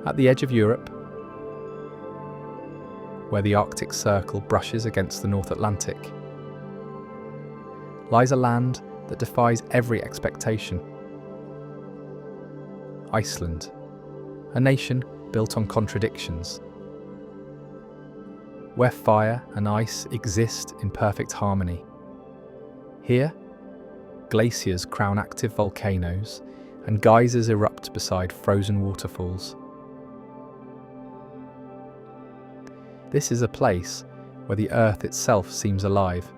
At the edge of Europe, where the Arctic Circle brushes against the North Atlantic, lies a land that defies every expectation. Iceland, a nation built on contradictions, where fire and ice exist in perfect harmony. Here, glaciers crown active volcanoes and geysers erupt beside frozen waterfalls. This is a place where the earth itself seems alive,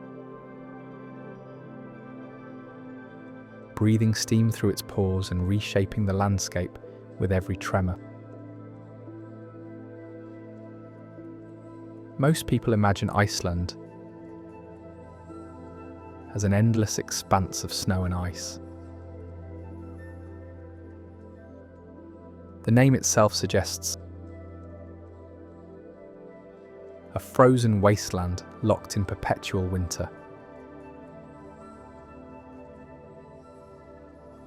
breathing steam through its pores and reshaping the landscape with every tremor. Most people imagine Iceland as an endless expanse of snow and ice. The name itself suggests a frozen wasteland locked in perpetual winter.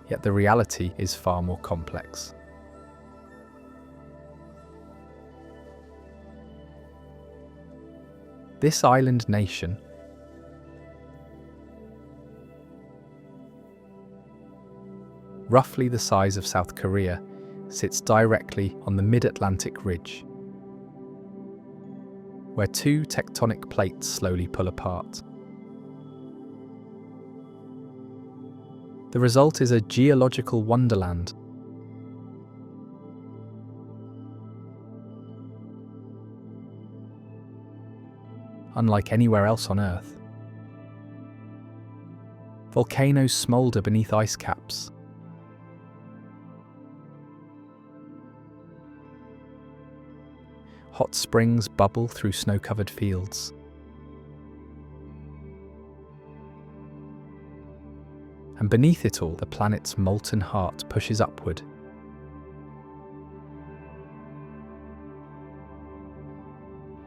Yet the reality is far more complex. This island nation roughly the size of South Korea, sits directly on the mid-Atlantic ridge, where two tectonic plates slowly pull apart. The result is a geological wonderland. Unlike anywhere else on Earth. Volcanoes smoulder beneath ice caps. Hot springs bubble through snow-covered fields. And beneath it all, the planet's molten heart pushes upward.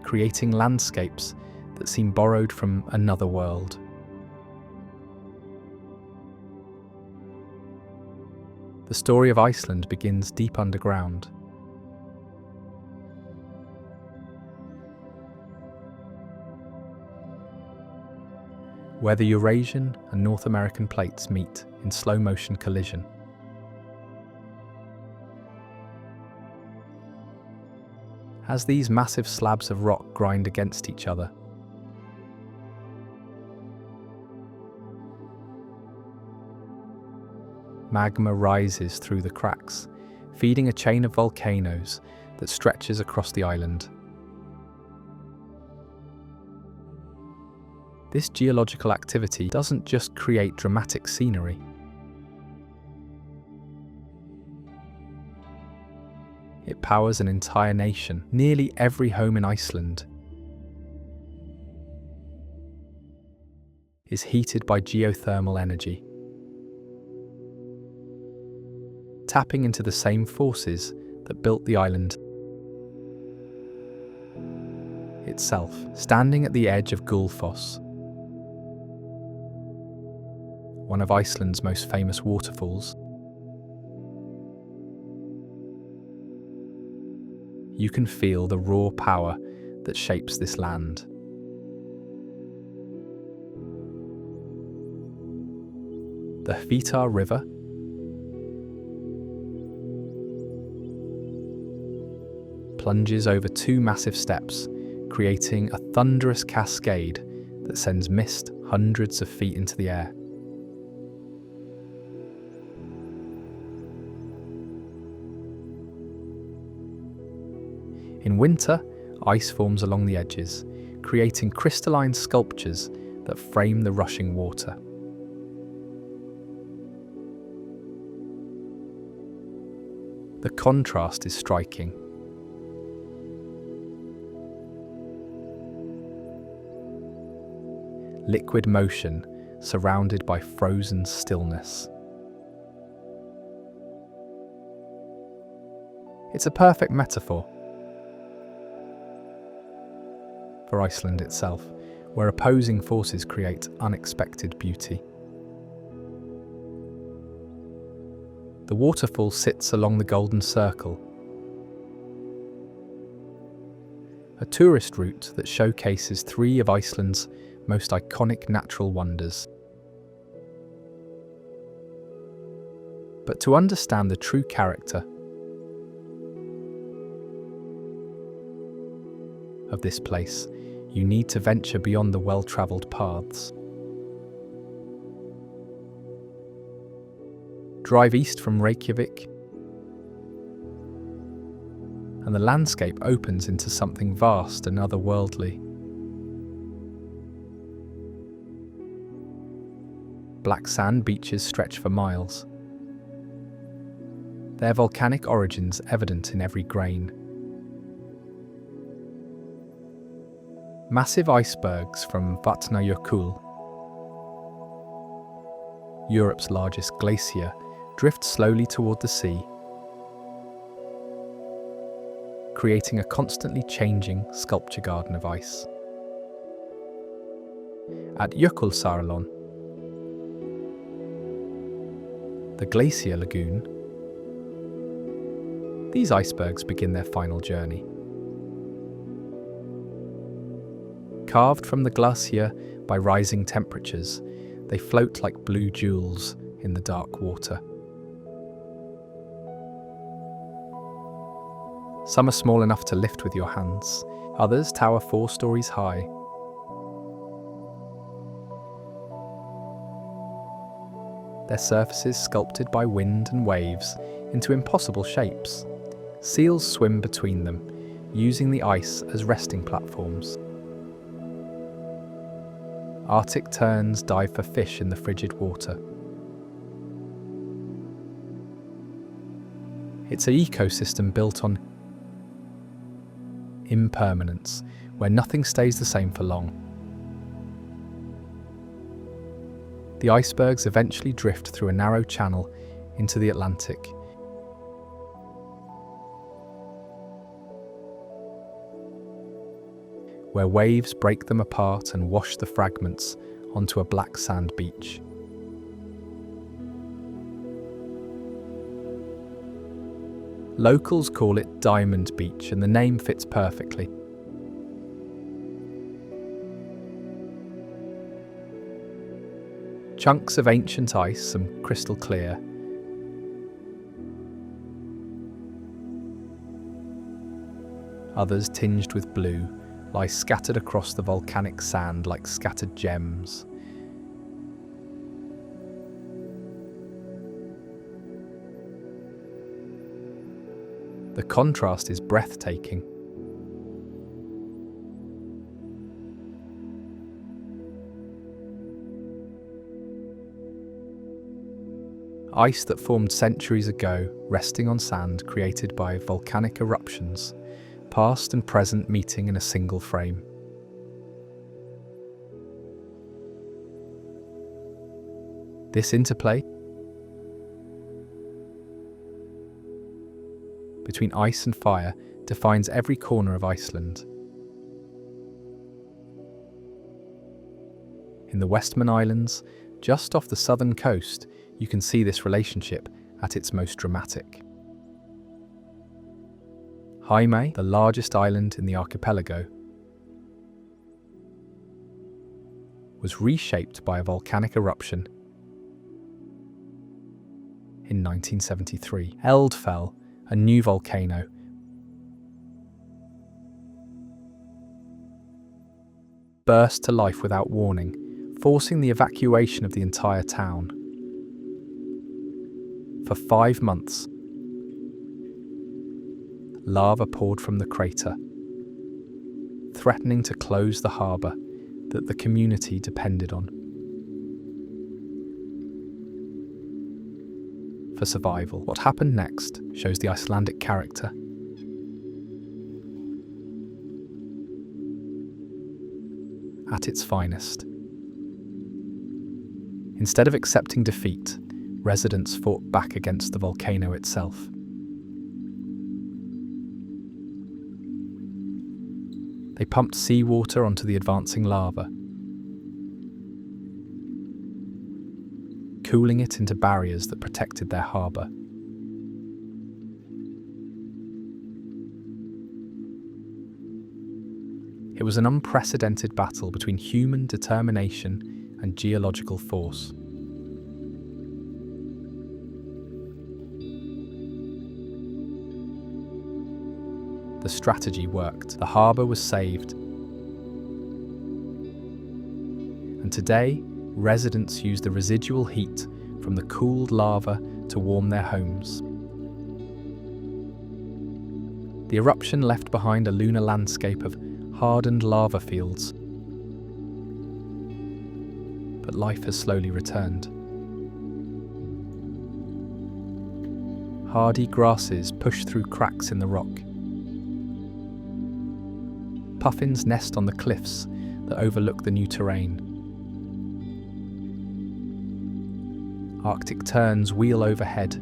Creating landscapes that seem borrowed from another world. The story of Iceland begins deep underground. Where the Eurasian and North American plates meet in slow-motion collision. As these massive slabs of rock grind against each other, magma rises through the cracks, feeding a chain of volcanoes that stretches across the island. This geological activity doesn't just create dramatic scenery. It powers an entire nation. Nearly every home in Iceland is heated by geothermal energy, tapping into the same forces that built the island itself. Standing at the edge of Gullfoss, one of Iceland's most famous waterfalls, you can feel the raw power that shapes this land. The Hvítar River plunges over two massive steps, creating a thunderous cascade that sends mist hundreds of feet into the air. In winter, ice forms along the edges, creating crystalline sculptures that frame the rushing water. The contrast is striking. Liquid motion surrounded by frozen stillness. It's a perfect metaphor for Iceland itself, where opposing forces create unexpected beauty. The waterfall sits along the Golden Circle, a tourist route that showcases three of Iceland's most iconic natural wonders. But to understand the true character of this place, you need to venture beyond the well-travelled paths. Drive east from Reykjavik, and the landscape opens into something vast and otherworldly. Black sand beaches stretch for miles, their volcanic origins evident in every grain. Massive icebergs from Vatnajökull, Europe's largest glacier, drift slowly toward the sea, creating a constantly changing sculpture garden of ice. At Jökulsárlón, the glacier lagoon, these icebergs begin their final journey. Carved from the glacier by rising temperatures, they float like blue jewels in the dark water. Some are small enough to lift with your hands, others tower 4 stories high. Their surfaces sculpted by wind and waves into impossible shapes. Seals swim between them, using the ice as resting platforms. Arctic terns dive for fish in the frigid water. It's an ecosystem built on impermanence, where nothing stays the same for long. The icebergs eventually drift through a narrow channel into the Atlantic. Where waves break them apart and wash the fragments onto a black sand beach. Locals call it Diamond Beach, and the name fits perfectly. Chunks of ancient ice, some crystal clear. Others tinged with blue, lie scattered across the volcanic sand like scattered gems. The contrast is breathtaking. Ice that formed centuries ago, resting on sand created by volcanic eruptions, past and present meeting in a single frame. This interplay between ice and fire defines every corner of Iceland. In the Westman Islands, just off the southern coast, you can see this relationship at its most dramatic. Heimaey, the largest island in the archipelago, was reshaped by a volcanic eruption in 1973. Eldfell, a new volcano, burst to life without warning, forcing the evacuation of the entire town. For 5 months, lava poured from the crater, threatening to close the harbour that the community depended on for survival. What happened next shows the Icelandic character. At its finest. Instead of accepting defeat, residents fought back against the volcano itself. They pumped seawater onto the advancing lava, cooling it into barriers that protected their harbour. It was an unprecedented battle between human determination and geological force. The strategy worked. The harbour was saved. And today, residents use the residual heat from the cooled lava to warm their homes. The eruption left behind a lunar landscape of hardened lava fields. But life has slowly returned. Hardy grasses push through cracks in the rock. Puffins nest on the cliffs that overlook the new terrain. Arctic terns wheel overhead,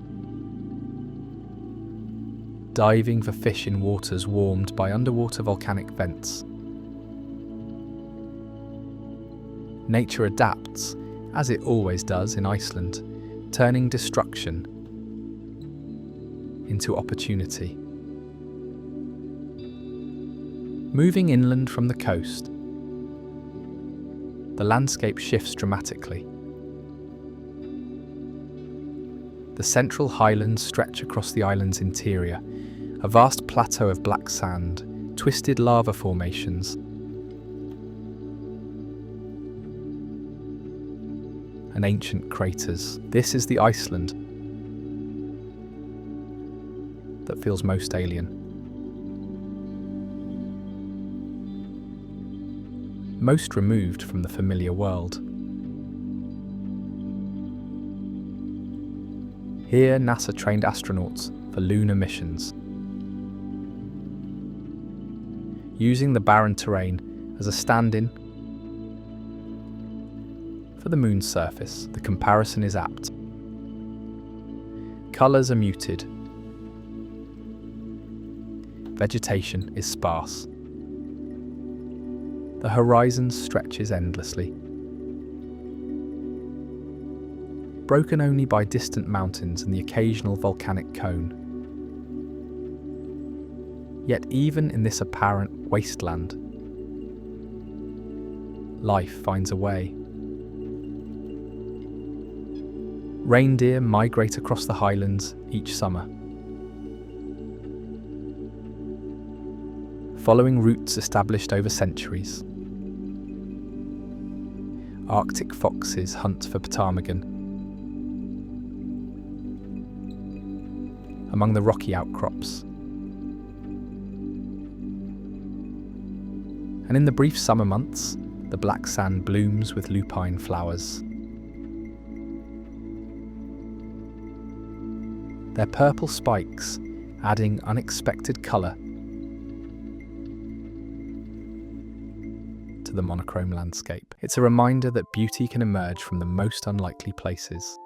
diving for fish in waters warmed by underwater volcanic vents. Nature adapts, as it always does in Iceland, turning destruction into opportunity. Moving inland from the coast, the landscape shifts dramatically. The central highlands stretch across the island's interior, a vast plateau of black sand, twisted lava formations, and ancient craters. This is the Iceland that feels most alien. Most removed from the familiar world. Here, NASA trained astronauts for lunar missions, using the barren terrain as a stand-in for the moon's surface. The comparison is apt. Colours are muted. Vegetation is sparse. The horizon stretches endlessly, broken only by distant mountains and the occasional volcanic cone. Yet even in this apparent wasteland, life finds a way. Reindeer migrate across the highlands each summer, following routes established over centuries. Arctic foxes hunt for ptarmigan among the rocky outcrops. And in the brief summer months, the black sand blooms with lupine flowers. Their purple spikes adding unexpected colour to the monochrome landscape. It's a reminder that beauty can emerge from the most unlikely places.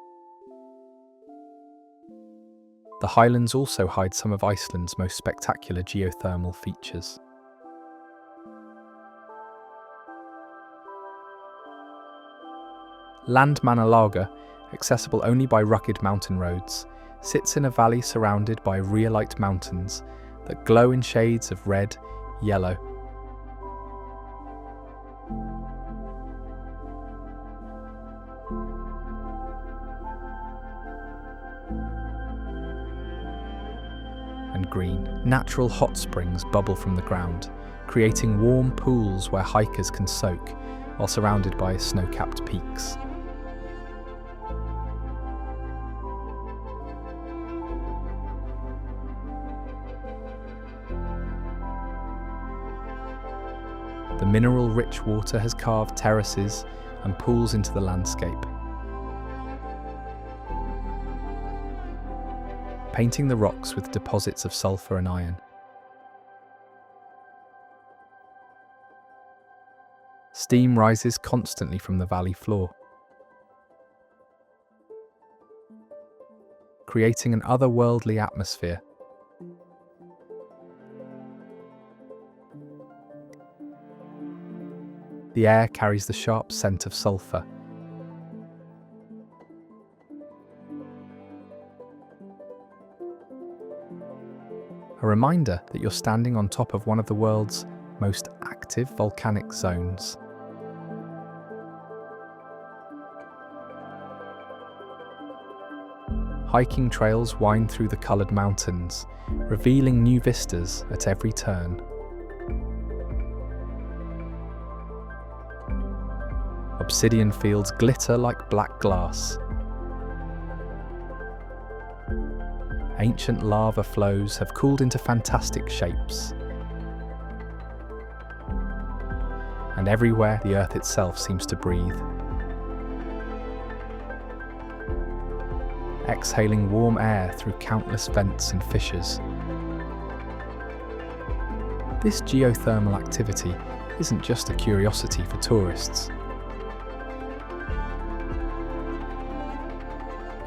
The highlands also hide some of Iceland's most spectacular geothermal features. Land Manalaga, accessible only by rugged mountain roads, sits in a valley surrounded by rhyolite mountains that glow in shades of red, yellow, and green. Natural hot springs bubble from the ground, creating warm pools where hikers can soak while surrounded by snow-capped peaks. The mineral-rich water has carved terraces and pools into the landscape, painting the rocks with deposits of sulfur and iron. Steam rises constantly from the valley floor, creating an otherworldly atmosphere. The air carries the sharp scent of sulfur. A reminder that you're standing on top of one of the world's most active volcanic zones. Hiking trails wind through the coloured mountains, revealing new vistas at every turn. Obsidian fields glitter like black glass. Ancient lava flows have cooled into fantastic shapes. And everywhere the earth itself seems to breathe. Exhaling warm air through countless vents and fissures. This geothermal activity isn't just a curiosity for tourists.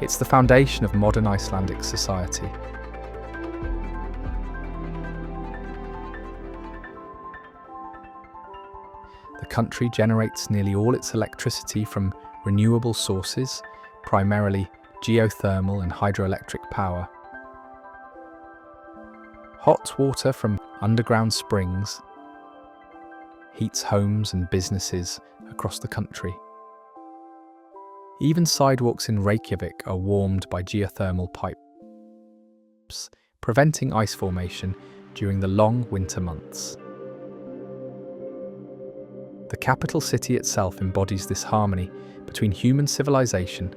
It's the foundation of modern Icelandic society. The country generates nearly all its electricity from renewable sources, primarily geothermal and hydroelectric power. Hot water from underground springs heats homes and businesses across the country. Even sidewalks in Reykjavik are warmed by geothermal pipes, preventing ice formation during the long winter months. The capital city itself embodies this harmony between human civilization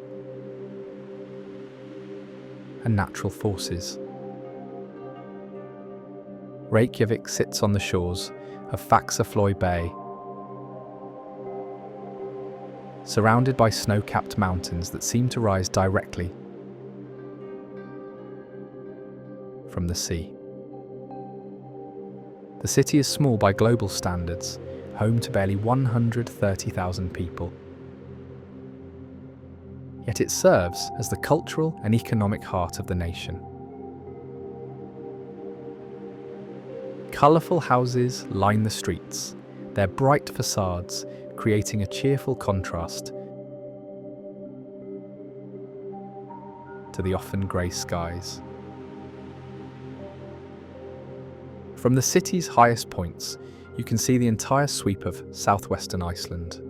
and natural forces. Reykjavik sits on the shores of Faxaflói Bay, surrounded by snow-capped mountains that seem to rise directly from the sea. The city is small by global standards, home to barely 130,000 people. Yet it serves as the cultural and economic heart of the nation. Colourful houses line the streets, their bright facades creating a cheerful contrast to the often grey skies. From the city's highest points, you can see the entire sweep of southwestern Iceland.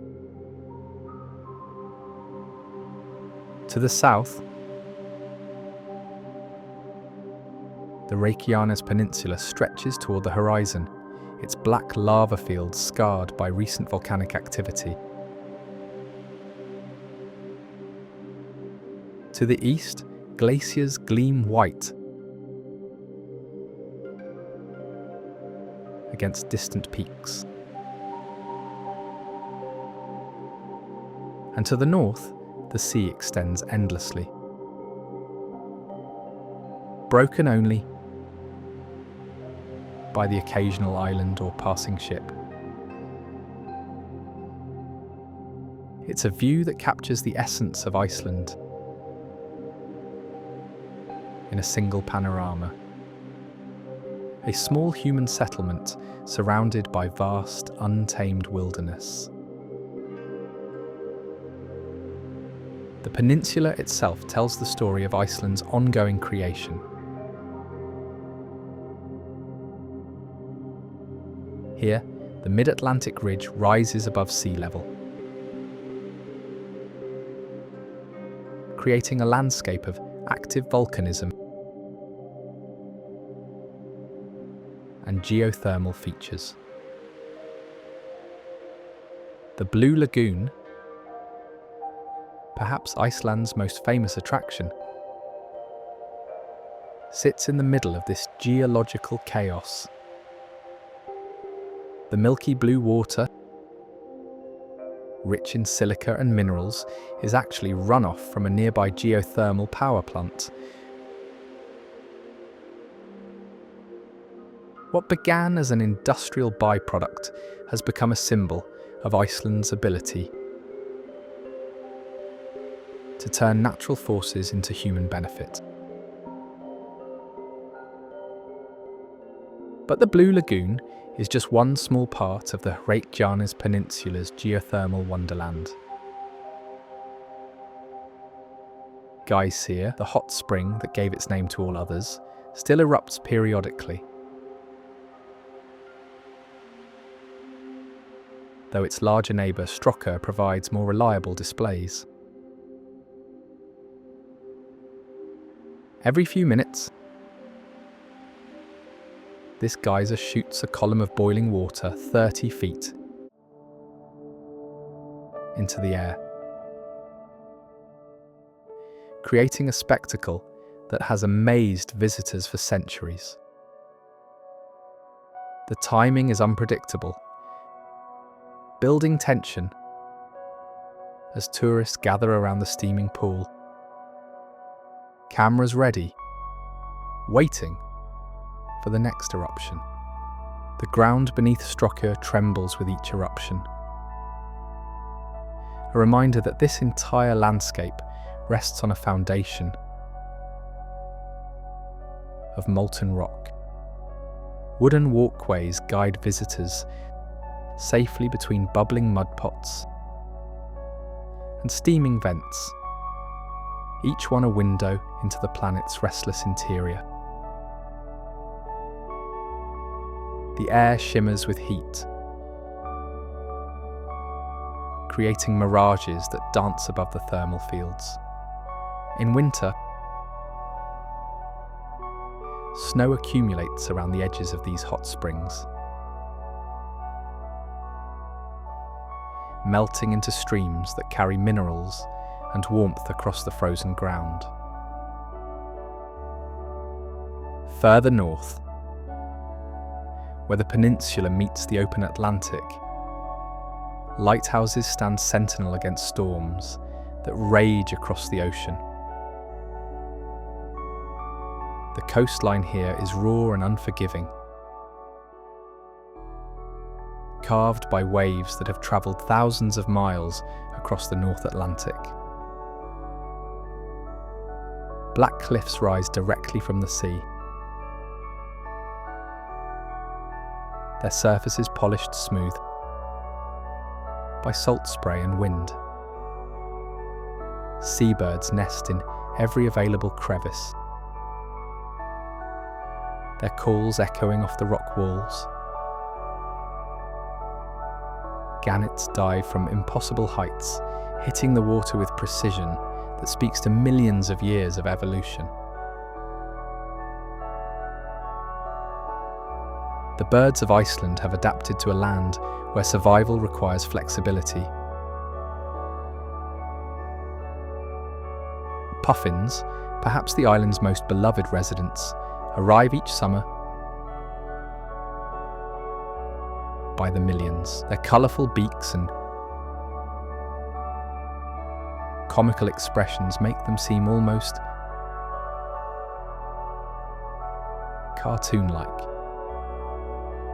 To the south, the Reykjanes Peninsula stretches toward the horizon, its black lava fields scarred by recent volcanic activity. To the east, glaciers gleam white against distant peaks. And to the north, the sea extends endlessly, broken only by the occasional island or passing ship. It's a view that captures the essence of Iceland in a single panorama. A small human settlement surrounded by vast, untamed wilderness. The peninsula itself tells the story of Iceland's ongoing creation. Here, the mid-Atlantic ridge rises above sea level, creating a landscape of active volcanism and geothermal features. The Blue Lagoon, perhaps Iceland's most famous attraction, sits in the middle of this geological chaos. The milky blue water, rich in silica and minerals, is actually runoff from a nearby geothermal power plant. What began as an industrial byproduct has become a symbol of Iceland's ability to turn natural forces into human benefit. But the Blue Lagoon is just one small part of the Reykjanes Peninsula's geothermal wonderland. Geyser, the hot spring that gave its name to all others, still erupts periodically. though its larger neighbour Strokr provides more reliable displays. Every few minutes, this geyser shoots a column of boiling water 30 feet into the air, creating a spectacle that has amazed visitors for centuries. The timing is unpredictable, building tension as tourists gather around the steaming pool, cameras ready, waiting for the next eruption. The ground beneath Strokr trembles with each eruption, a reminder that this entire landscape rests on a foundation of molten rock. Wooden walkways guide visitors safely between bubbling mud pots and steaming vents, each one a window into the planet's restless interior. The air shimmers with heat, creating mirages that dance above the thermal fields. In winter, snow accumulates around the edges of these hot springs, melting into streams that carry minerals and warmth across the frozen ground. Further north, where the peninsula meets the open Atlantic, lighthouses stand sentinel against storms that rage across the ocean. The coastline here is raw and unforgiving, carved by waves that have travelled thousands of miles across the North Atlantic. Black cliffs rise directly from the sea, their surfaces polished smooth by salt spray and wind. Seabirds nest in every available crevice, their calls echoing off the rock walls. Gannets dive from impossible heights, hitting the water with precision that speaks to millions of years of evolution. The birds of Iceland have adapted to a land where survival requires flexibility. Puffins, perhaps the island's most beloved residents, arrive each summer by the millions. Their colourful beaks and comical expressions make them seem almost cartoon-like.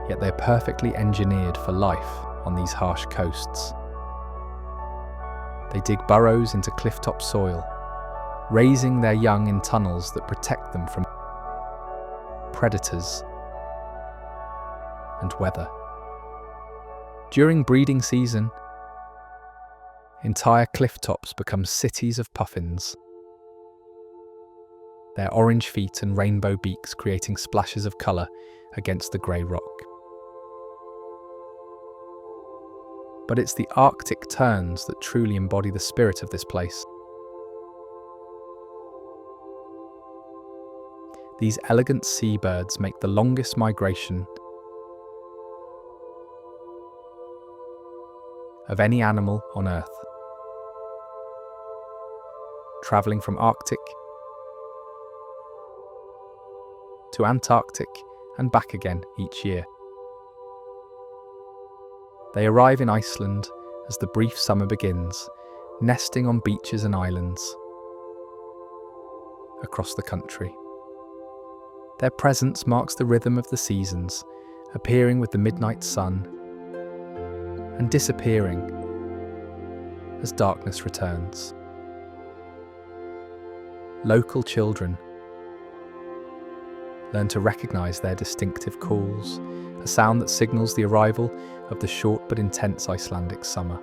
Yet they're perfectly engineered for life on these harsh coasts. They dig burrows into cliff-top soil, raising their young in tunnels that protect them from predators and weather. During breeding season, entire cliff tops become cities of puffins, their orange feet and rainbow beaks creating splashes of colour against the grey rock. But it's the Arctic terns that truly embody the spirit of this place. These elegant seabirds make the longest migration of any animal on Earth, travelling from Arctic to Antarctic and back again each year. They arrive in Iceland as the brief summer begins, nesting on beaches and islands across the country. Their presence marks the rhythm of the seasons, appearing with the midnight sun and disappearing as darkness returns. Local children learn to recognise their distinctive calls, a sound that signals the arrival of the short but intense Icelandic summer.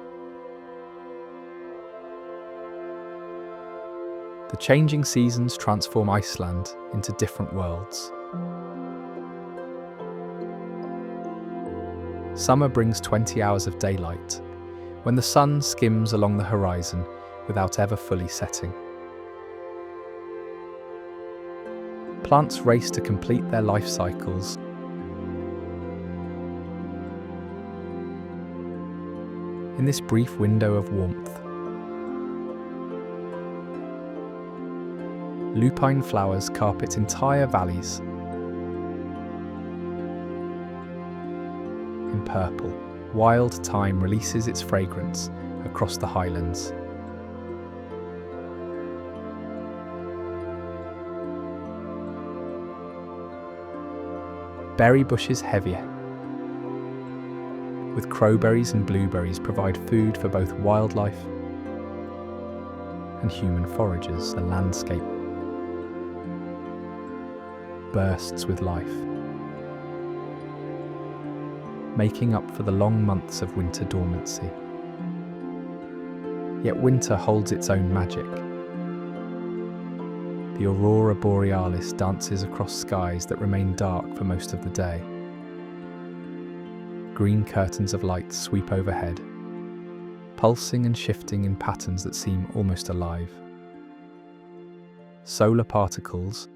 The changing seasons transform Iceland into different worlds. Summer brings 20 hours of daylight, when the sun skims along the horizon without ever fully setting. Plants race to complete their life cycles. In this brief window of warmth, lupine flowers carpet entire valleys. In purple, wild thyme releases its fragrance across the highlands. Berry bushes heavier, with crowberries and blueberries provide food for both wildlife and human foragers. The landscape bursts with life, making up for the long months of winter dormancy. Yet winter holds its own magic. The aurora borealis dances across skies that remain dark for most of the day. Green curtains of light sweep overhead, pulsing and shifting in patterns that seem almost alive. Solar particles,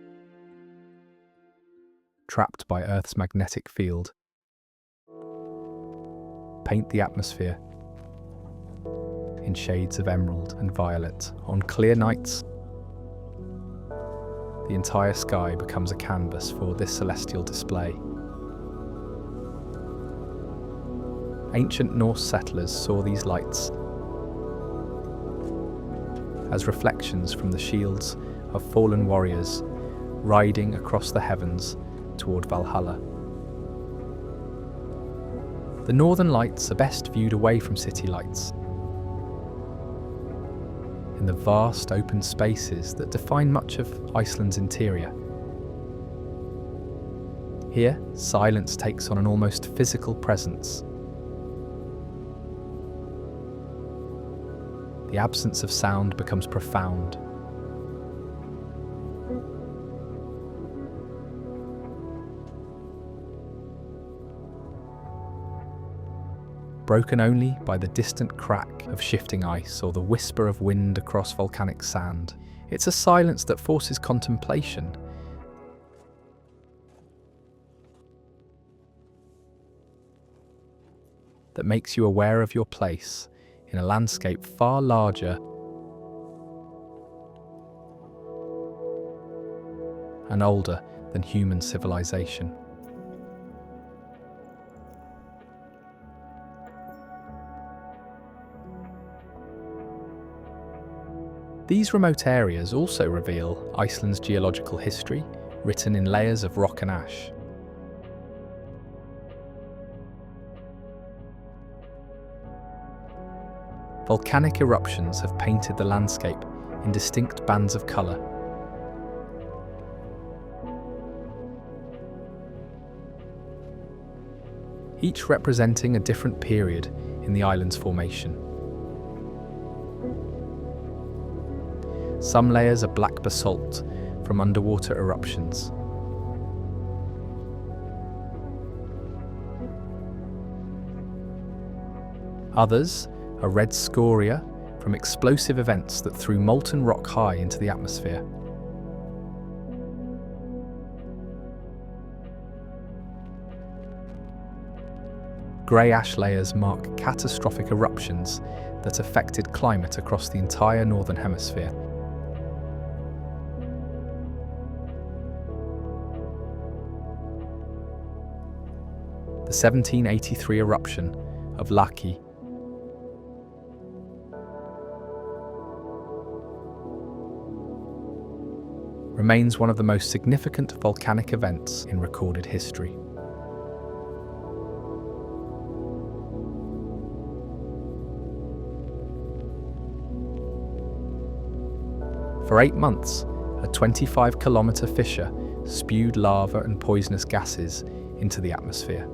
trapped by Earth's magnetic field, paint the atmosphere in shades of emerald and violet. On clear nights, the entire sky becomes a canvas for this celestial display. Ancient Norse settlers saw these lights as reflections from the shields of fallen warriors riding across the heavens toward Valhalla. The northern lights are best viewed away from city lights, in the vast open spaces that define much of Iceland's interior. Here, silence takes on an almost physical presence. The absence of sound becomes profound. Broken only by the distant crack of shifting ice or the whisper of wind across volcanic sand. It's a silence that forces contemplation. That makes you aware of your place in a landscape far larger and older than human civilization. These remote areas also reveal Iceland's geological history, written in layers of rock and ash. Volcanic eruptions have painted the landscape in distinct bands of colour. Each representing a different period in the island's formation. Some layers are black basalt from underwater eruptions. Others are red scoria from explosive events that threw molten rock high into the atmosphere. Grey ash layers mark catastrophic eruptions that affected climate across the entire northern hemisphere. The 1783 eruption of Laki remains one of the most significant volcanic events in recorded history. For 8 months, a 25-kilometre fissure spewed lava and poisonous gases into the atmosphere.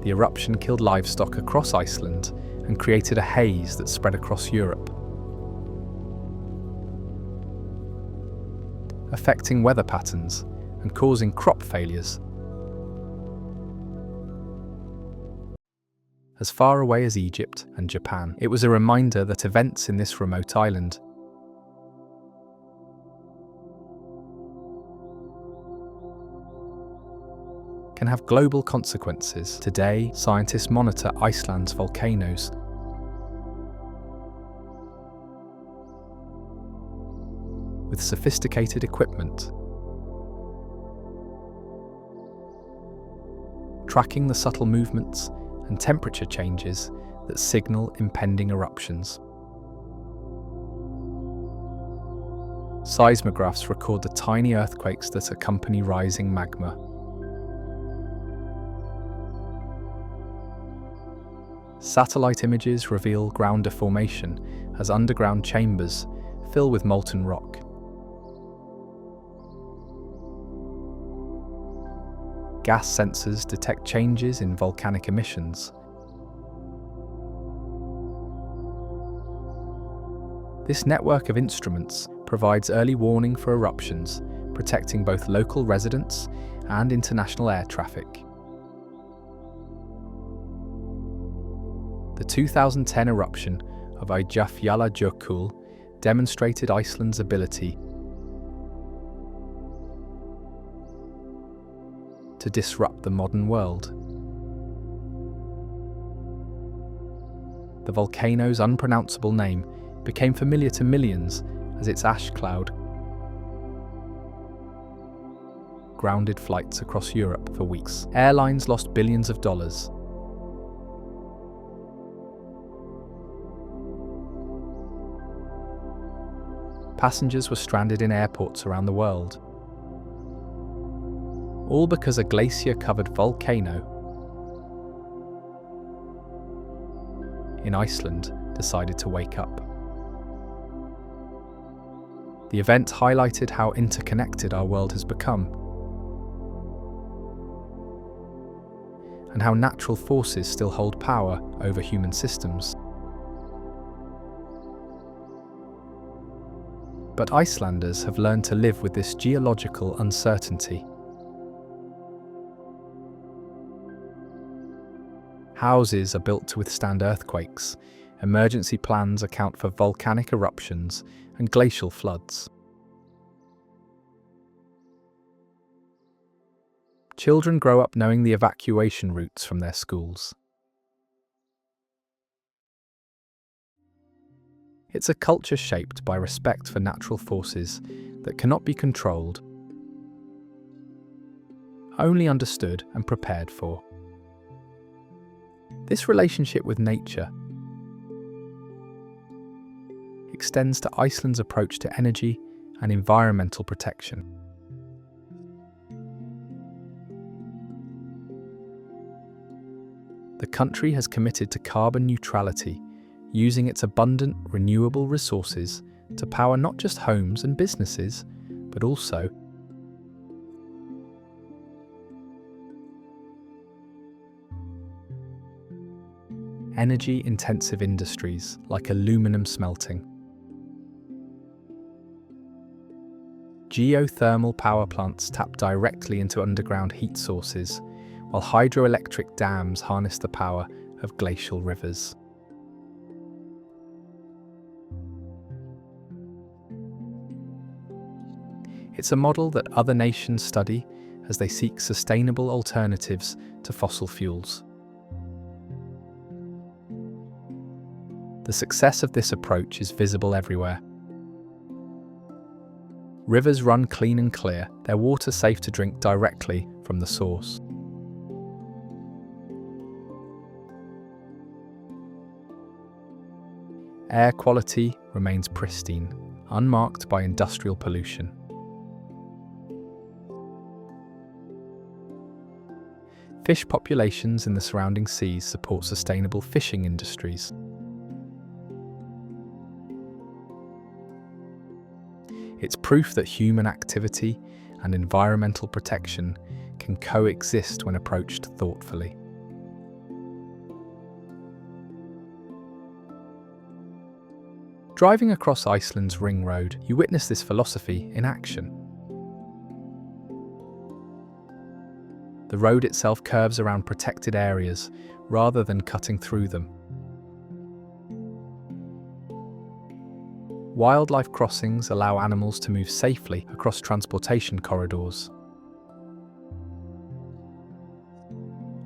The eruption killed livestock across Iceland and created a haze that spread across Europe, affecting weather patterns and causing crop failures. As far away as Egypt and Japan, it was a reminder that events in this remote island can have global consequences. Today, scientists monitor Iceland's volcanoes with sophisticated equipment, tracking the subtle movements and temperature changes that signal impending eruptions. Seismographs record the tiny earthquakes that accompany rising magma. Satellite images reveal ground deformation as underground chambers fill with molten rock. Gas sensors detect changes in volcanic emissions. This network of instruments provides early warning for eruptions, protecting both local residents and international air traffic. The 2010 eruption of Eyjafjallajökull demonstrated Iceland's ability to disrupt the modern world. The volcano's unpronounceable name became familiar to millions as its ash cloud grounded flights across Europe for weeks. Airlines lost billions of dollars. Passengers were stranded in airports around the world. All because a glacier-covered volcano in Iceland decided to wake up. The event highlighted how interconnected our world has become, and how natural forces still hold power over human systems. But Icelanders have learned to live with this geological uncertainty. Houses are built to withstand earthquakes, emergency plans account for volcanic eruptions and glacial floods. Children grow up knowing the evacuation routes from their schools. It's a culture shaped by respect for natural forces that cannot be controlled, only understood and prepared for. This relationship with nature extends to Iceland's approach to energy and environmental protection. The country has committed to carbon neutrality, using its abundant renewable resources to power not just homes and businesses, but also energy-intensive industries like aluminum smelting. Geothermal power plants tap directly into underground heat sources, while hydroelectric dams harness the power of glacial rivers. It's a model that other nations study as they seek sustainable alternatives to fossil fuels. The success of this approach is visible everywhere. Rivers run clean and clear, their water safe to drink directly from the source. Air quality remains pristine, unmarked by industrial pollution. Fish populations in the surrounding seas support sustainable fishing industries. It's proof that human activity and environmental protection can coexist when approached thoughtfully. Driving across Iceland's ring road, you witness this philosophy in action. The road itself curves around protected areas rather than cutting through them. Wildlife crossings allow animals to move safely across transportation corridors.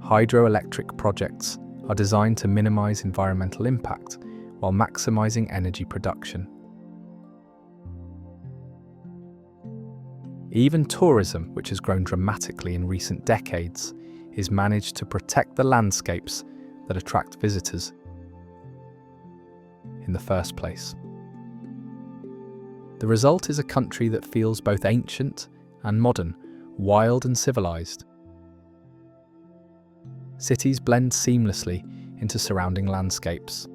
Hydroelectric projects are designed to minimize environmental impact while maximizing energy production. Even tourism, which has grown dramatically in recent decades, is managed to protect the landscapes that attract visitors in the first place. The result is a country that feels both ancient and modern, wild and civilized. Cities blend seamlessly into surrounding landscapes.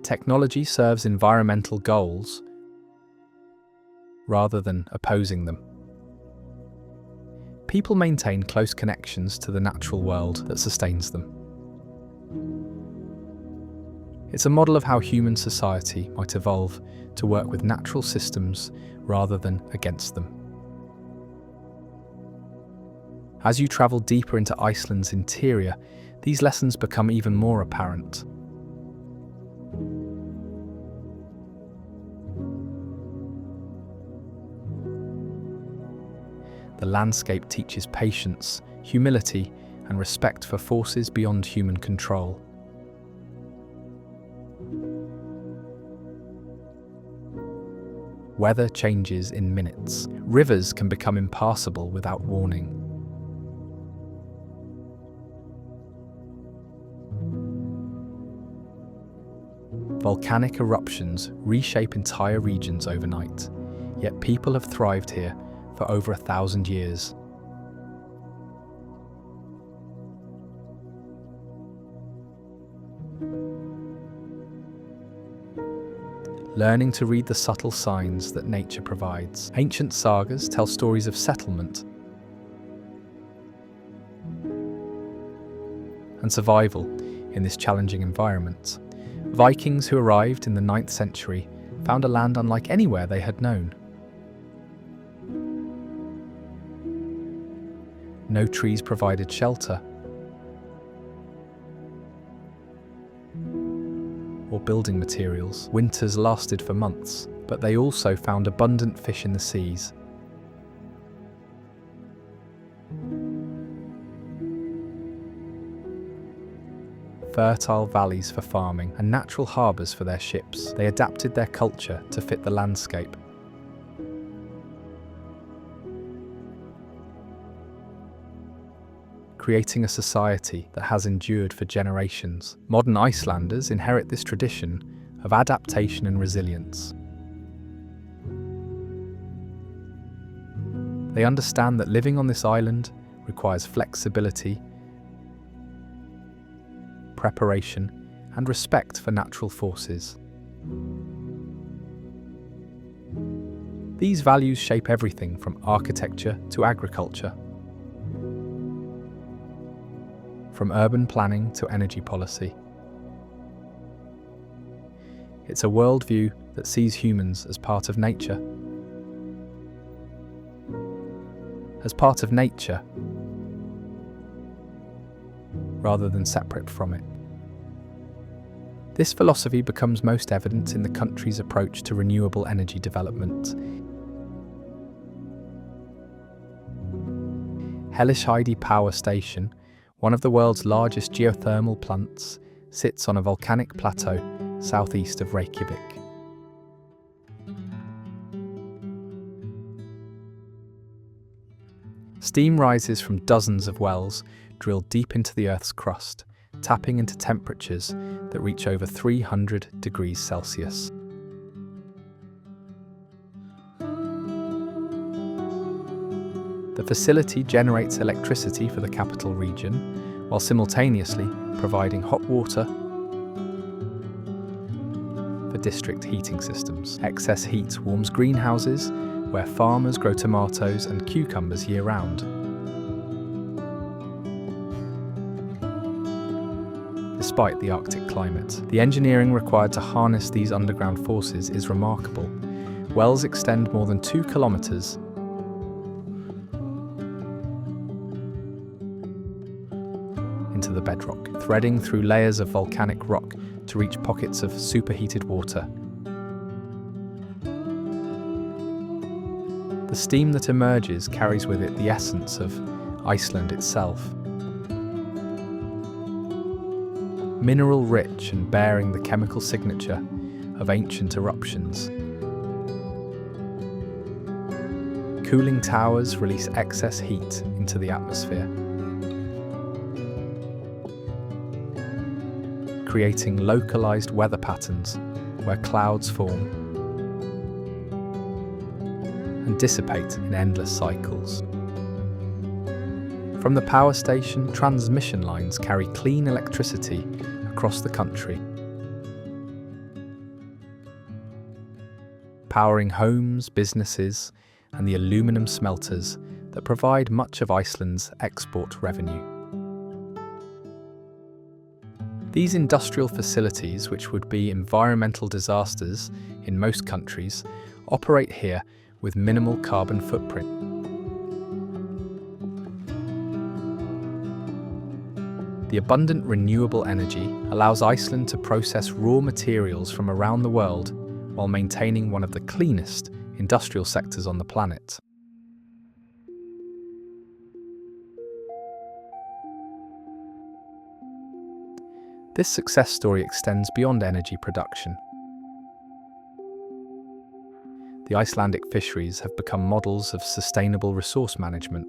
Technology serves environmental goals rather than opposing them. People maintain close connections to the natural world that sustains them. It's a model of how human society might evolve to work with natural systems rather than against them. As you travel deeper into Iceland's interior, these lessons become even more apparent. The landscape teaches patience, humility, and respect for forces beyond human control. Weather changes in minutes. Rivers can become impassable without warning. Volcanic eruptions reshape entire regions overnight, yet people have thrived here for over 1,000 years. Learning to read the subtle signs that nature provides. Ancient sagas tell stories of settlement and survival in this challenging environment. Vikings who arrived in the 9th century found a land unlike anywhere they had known. No trees provided shelter or building materials. Winters lasted for months, but they also found abundant fish in the seas. Fertile valleys for farming and natural harbours for their ships. They adapted their culture to fit the landscape. Creating a society that has endured for generations. Modern Icelanders inherit this tradition of adaptation and resilience. They understand that living on this island requires flexibility, preparation, and respect for natural forces. These values shape everything from architecture to agriculture, from urban planning to energy policy. It's a worldview that sees humans as part of nature. Rather than separate from it. This philosophy becomes most evident in the country's approach to renewable energy development. Hellisheidi Power Station, one of the world's largest geothermal plants, sits on a volcanic plateau southeast of Reykjavik. Steam rises from dozens of wells drilled deep into the Earth's crust, tapping into temperatures that reach over 300 degrees Celsius. The facility generates electricity for the capital region, while simultaneously providing hot water for district heating systems. Excess heat warms greenhouses, where farmers grow tomatoes and cucumbers year-round. Despite the Arctic climate, the engineering required to harness these underground forces is remarkable. Wells extend more than 2 kilometers, into the bedrock, threading through layers of volcanic rock to reach pockets of superheated water. The steam that emerges carries with it the essence of Iceland itself. Mineral-rich and bearing the chemical signature of ancient eruptions. Cooling towers release excess heat into the atmosphere, creating localized weather patterns where clouds form and dissipate in endless cycles. From the power station, transmission lines carry clean electricity across the country, powering homes, businesses, and the aluminum smelters that provide much of Iceland's export revenue. These industrial facilities, which would be environmental disasters in most countries, operate here with minimal carbon footprint. The abundant renewable energy allows Iceland to process raw materials from around the world while maintaining one of the cleanest industrial sectors on the planet. This success story extends beyond energy production. The Icelandic fisheries have become models of sustainable resource management.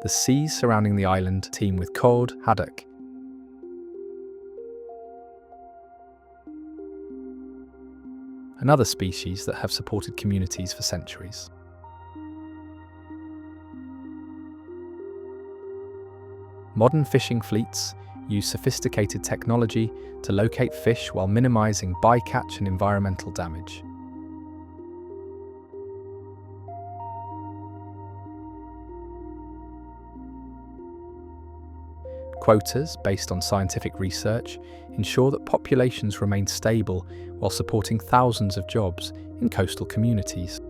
The seas surrounding the island teem with cod, haddock, and other species that have supported communities for centuries. Modern fishing fleets use sophisticated technology to locate fish while minimizing bycatch and environmental damage. Quotas, based on scientific research, ensure that populations remain stable while supporting thousands of jobs in coastal communities.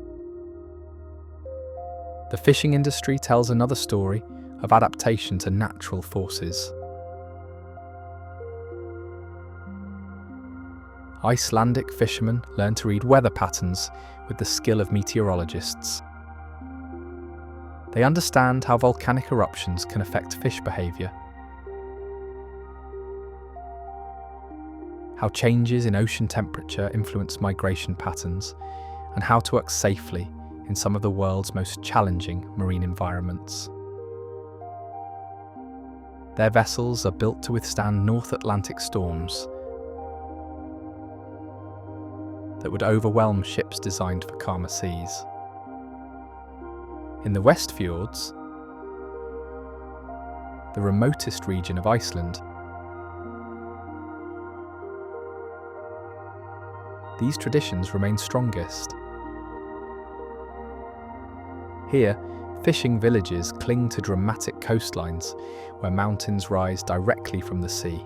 The fishing industry tells another story of adaptation to natural forces. Icelandic fishermen learn to read weather patterns with the skill of meteorologists. They understand how volcanic eruptions can affect fish behaviour, how changes in ocean temperature influence migration patterns, and how to work safely in some of the world's most challenging marine environments. Their vessels are built to withstand North Atlantic storms that would overwhelm ships designed for calmer seas. In the West Fjords, the remotest region of Iceland, these traditions remain strongest. Here, fishing villages cling to dramatic coastlines where mountains rise directly from the sea.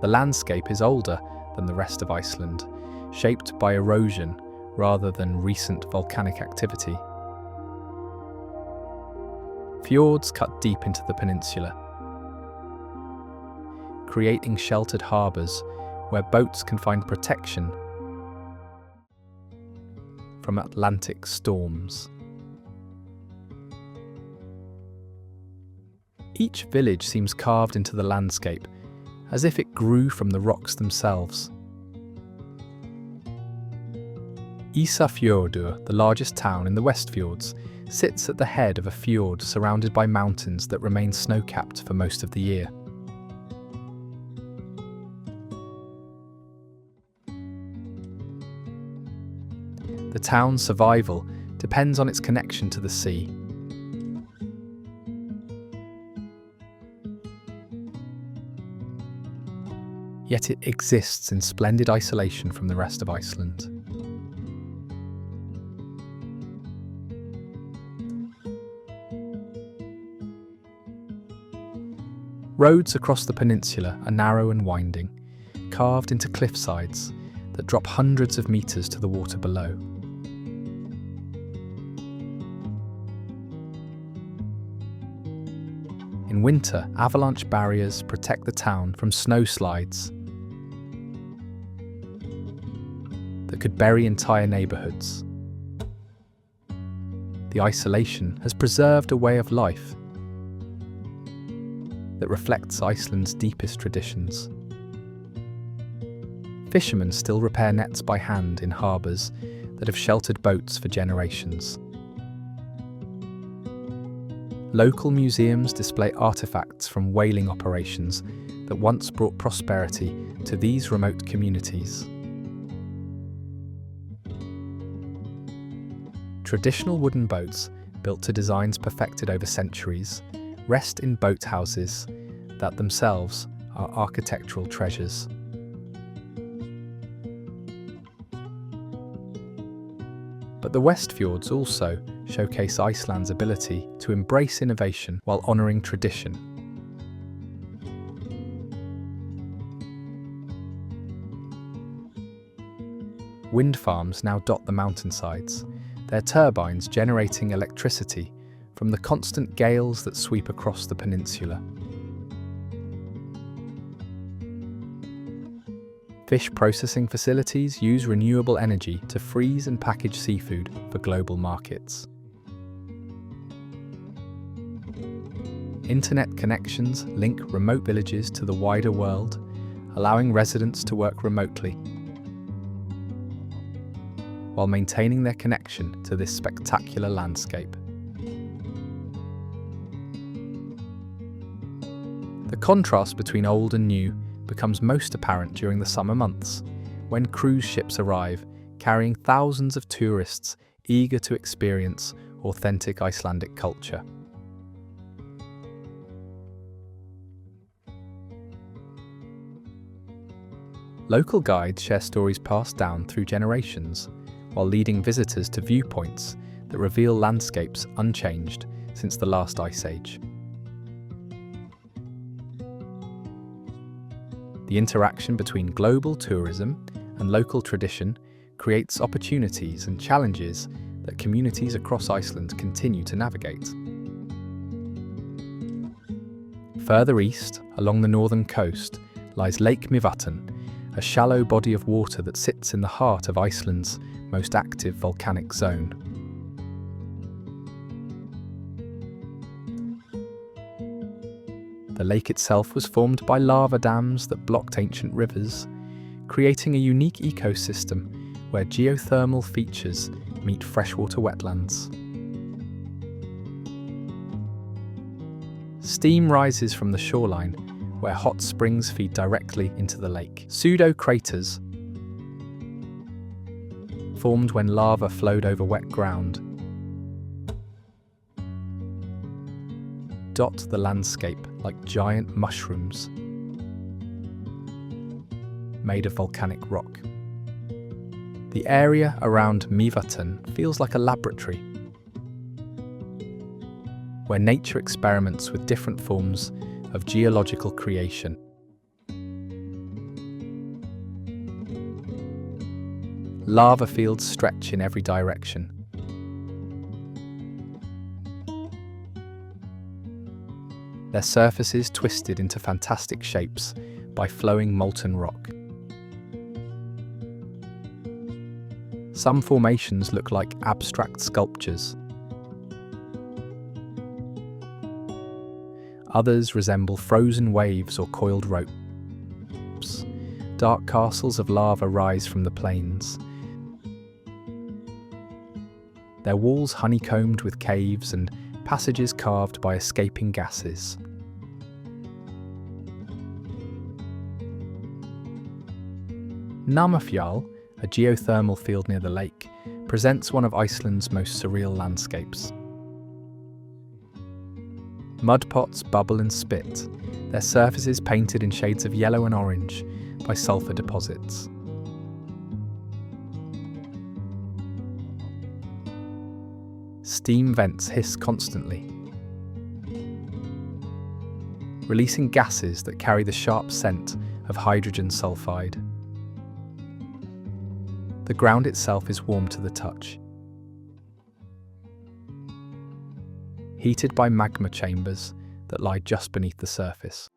The landscape is older than the rest of Iceland, shaped by erosion rather than recent volcanic activity. Fjords cut deep into the peninsula, creating sheltered harbours where boats can find protection from Atlantic storms. Each village seems carved into the landscape, as if it grew from the rocks themselves. Ísafjörður, the largest town in the West Fjords, sits at the head of a fjord surrounded by mountains that remain snow-capped for most of the year. The town's survival depends on its connection to the sea. Yet it exists in splendid isolation from the rest of Iceland. Roads across the peninsula are narrow and winding, carved into cliff sides that drop hundreds of meters to the water below. In winter, avalanche barriers protect the town from snowslides that could bury entire neighbourhoods. The isolation has preserved a way of life that reflects Iceland's deepest traditions. Fishermen still repair nets by hand in harbours that have sheltered boats for generations. Local museums display artefacts from whaling operations that once brought prosperity to these remote communities. Traditional wooden boats, built to designs perfected over centuries, rest in boathouses that themselves are architectural treasures. But the West Fjords also showcase Iceland's ability to embrace innovation while honouring tradition. Wind farms now dot the mountainsides, their turbines generating electricity from the constant gales that sweep across the peninsula. Fish processing facilities use renewable energy to freeze and package seafood for global markets. Internet connections link remote villages to the wider world, allowing residents to work remotely, while maintaining their connection to this spectacular landscape. The contrast between old and new becomes most apparent during the summer months, when cruise ships arrive, carrying thousands of tourists eager to experience authentic Icelandic culture. Local guides share stories passed down through generations, while leading visitors to viewpoints that reveal landscapes unchanged since the last ice age. The interaction between global tourism and local tradition creates opportunities and challenges that communities across Iceland continue to navigate. Further east, along the northern coast, lies Lake Mývatn, a shallow body of water that sits in the heart of Iceland's most active volcanic zone. The lake itself was formed by lava dams that blocked ancient rivers, creating a unique ecosystem where geothermal features meet freshwater wetlands. Steam rises from the shoreline, where hot springs feed directly into the lake. Pseudo-craters, formed when lava flowed over wet ground, dot the landscape like giant mushrooms made of volcanic rock. The area around Mývatn feels like a laboratory, where nature experiments with different forms of geological creation. Lava fields stretch in every direction, their surfaces twisted into fantastic shapes by flowing molten rock. Some formations look like abstract sculptures. Others resemble frozen waves or coiled ropes. Dark castles of lava rise from the plains, their walls honeycombed with caves and passages carved by escaping gases. Namafjall, a geothermal field near the lake, presents one of Iceland's most surreal landscapes. Mud pots bubble and spit, their surfaces painted in shades of yellow and orange by sulfur deposits. Steam vents hiss constantly, releasing gases that carry the sharp scent of hydrogen sulfide. The ground itself is warm to the touch. Heated by magma chambers, that lie just beneath the surface.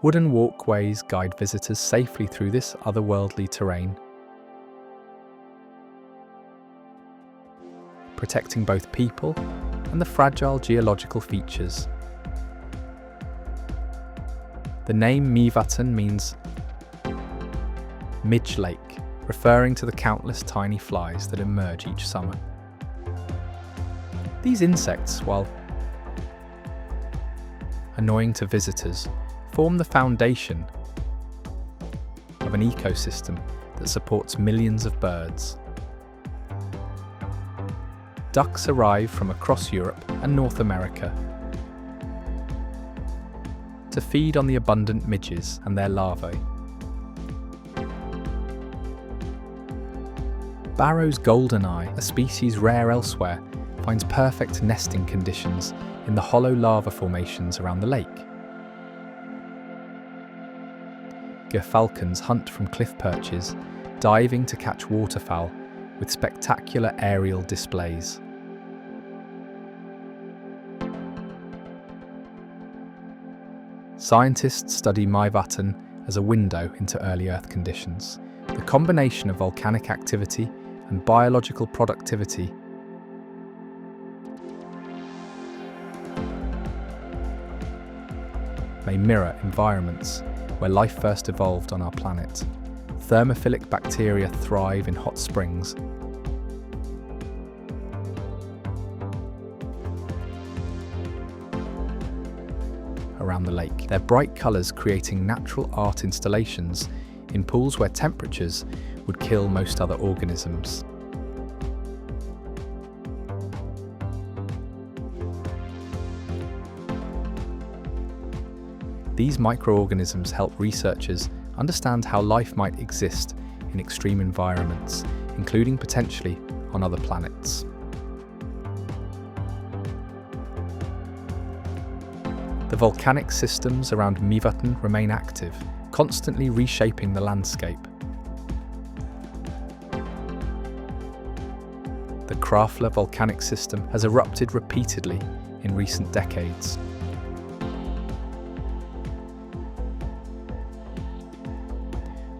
Wooden walkways guide visitors safely through this otherworldly terrain, protecting both people and the fragile geological features. The name Mývatn means midge lake, referring to the countless tiny flies that emerge each summer. These insects, while annoying to visitors, form the foundation of an ecosystem that supports millions of birds. Ducks arrive from across Europe and North America to feed on the abundant midges and their larvae. Barrow's goldeneye, a species rare elsewhere, finds perfect nesting conditions in the hollow lava formations around the lake. Gerfalcons hunt from cliff perches, diving to catch waterfowl with spectacular aerial displays. Scientists study Mývatn as a window into early Earth conditions. The combination of volcanic activity and biological productivity may mirror environments where life first evolved on our planet. Thermophilic bacteria thrive in hot springs, around the lake, their bright colours creating natural art installations in pools where temperatures would kill most other organisms. These microorganisms help researchers understand how life might exist in extreme environments, including potentially on other planets. The volcanic systems around Mývatn remain active, constantly reshaping the landscape. The Krafla volcanic system has erupted repeatedly in recent decades.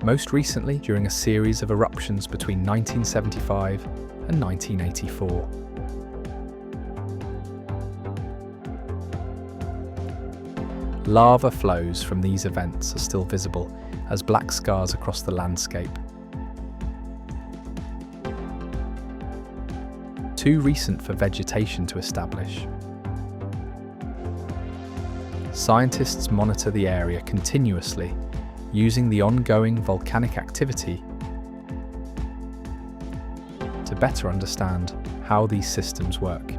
Most recently during a series of eruptions between 1975 and 1984. Lava flows from these events are still visible as black scars across the landscape. Too recent for vegetation to establish. Scientists monitor the area continuously, using the ongoing volcanic activity to better understand how these systems work.